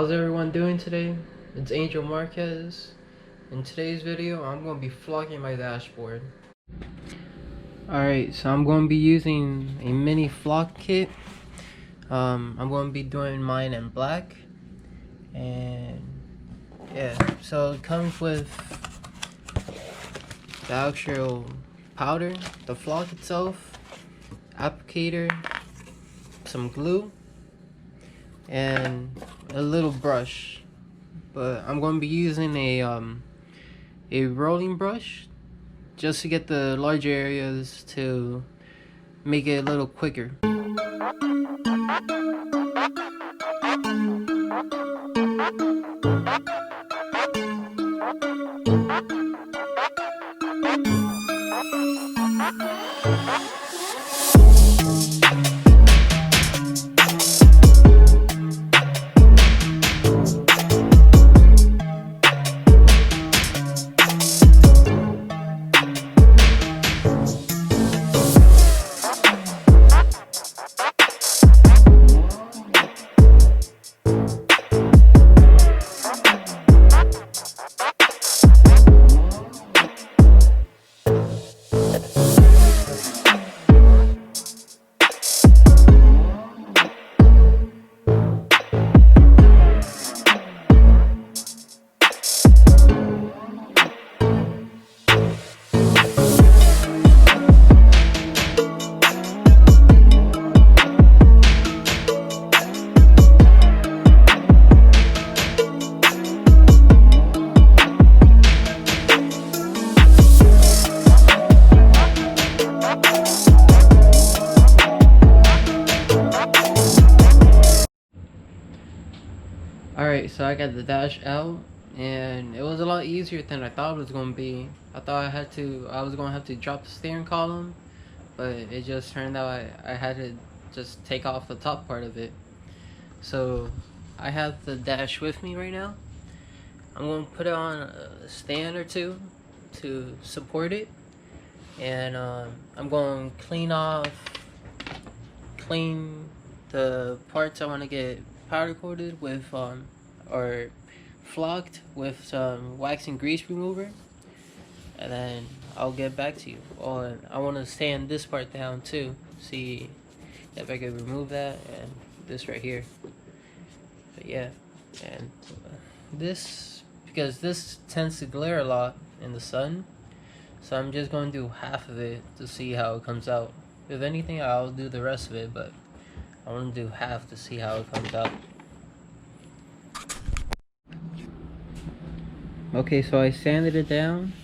How's everyone doing today? It's Angel Marquez. In today's video, I'm going to be vlogging my dashboard. Alright, so I'm going to be using a mini vlog kit. I'm going to be doing mine in black. And yeah, so it comes with the actual powder, the vlog itself, applicator, some glue, and a little brush. But I'm going to be using a rolling brush just to get the larger areas to make it a little quicker. Alright, so I got the dash out, and it was a lot easier than I thought it was going to be. I thought I was going to have to drop the steering column, but it just turned out I had to just take off the top part of it. So I have the dash with me right now. I'm going to put it on a stand or two to support it, and I'm going to clean the parts I want to get powder coated with or flocked with some wax and grease remover, and then I'll get back to you. I want to sand this part down too, see if I can remove that and this right here. But yeah, and this, because this tends to glare a lot in the sun, so I'm just going to do half of it to see how it comes out. If anything, I'll do the rest of it, but I want to do half to see how it comes out. Okay, so I sanded it down,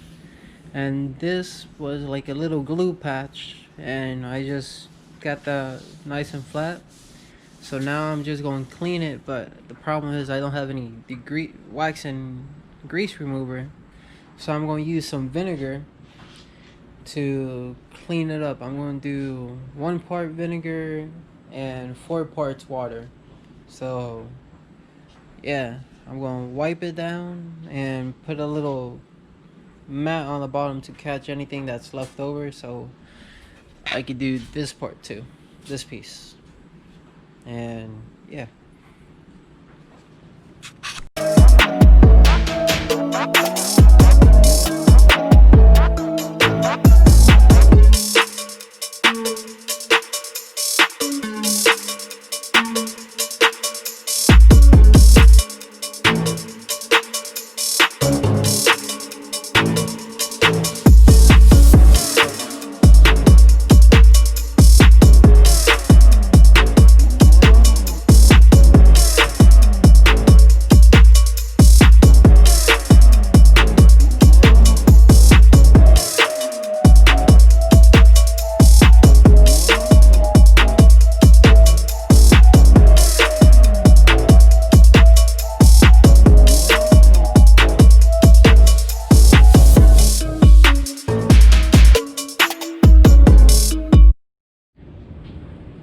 and this was like a little glue patch, and I just got that nice and flat. So now I'm just going to clean it, but the problem is I don't have any wax and grease remover, so I'm going to use some vinegar to clean it up. I'm going to do 1 part vinegar and 4 parts water. So yeah, I'm going to wipe it down and put a little mat on the bottom to catch anything that's left over, so I could do this part too, this piece. And yeah.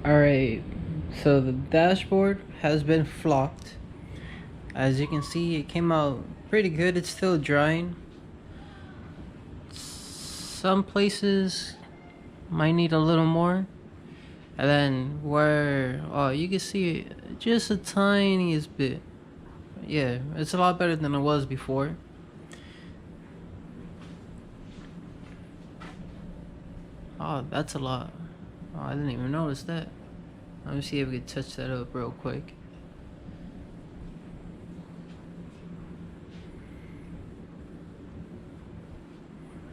Alright, so the dashboard has been flocked. As you can see, it came out pretty good. It's still drying. Some places might need a little more. And then where, oh, you can see just the tiniest bit yeah, it's a lot better than it was before. Oh, that's a lot. Oh, I didn't even notice that. Let me see if we can touch that up real quick.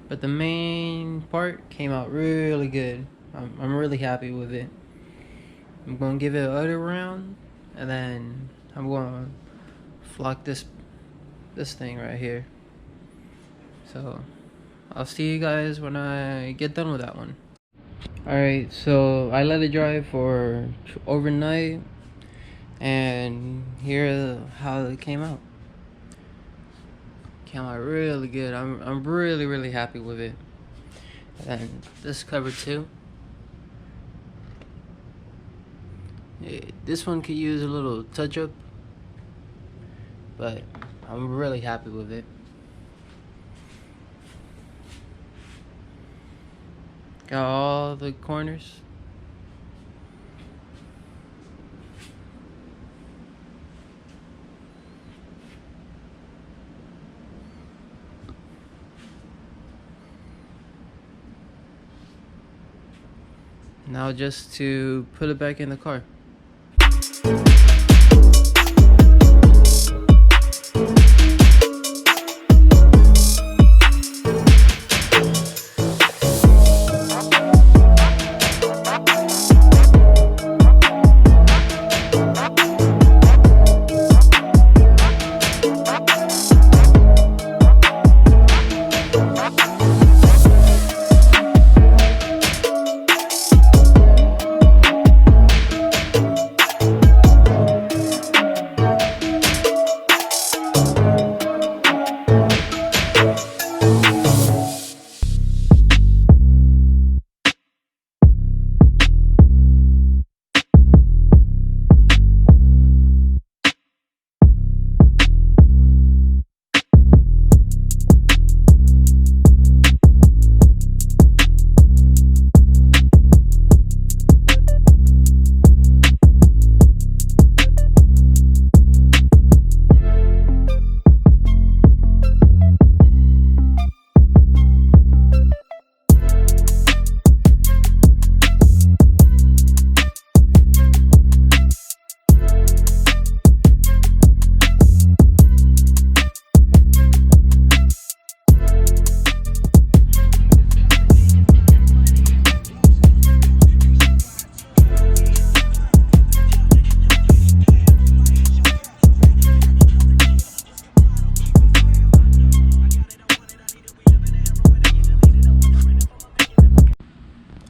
But the main part came out really good. I'm really happy with it. I'm gonna give it another round, and then I'm gonna flock this thing right here. So I'll see you guys when I get done with that one. Alright, so I let it dry for overnight, and here's how it came out. Came out really good. I'm really happy with it. And this cover too. This one could use a little touch up, but I'm really happy with it. Got all the corners. Now just to put it back in the car.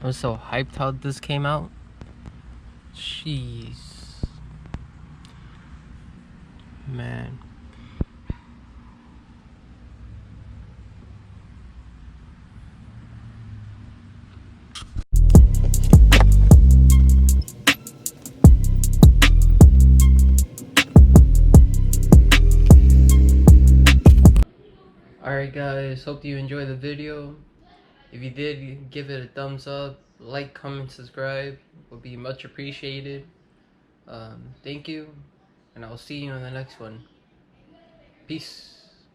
I'm so hyped how this came out. Jeez. Man. Alright guys, hope you enjoyed the video. If you did, give it a thumbs up, like, comment, subscribe, would be much appreciated. Thank you, and I'll see you in the next one. Peace.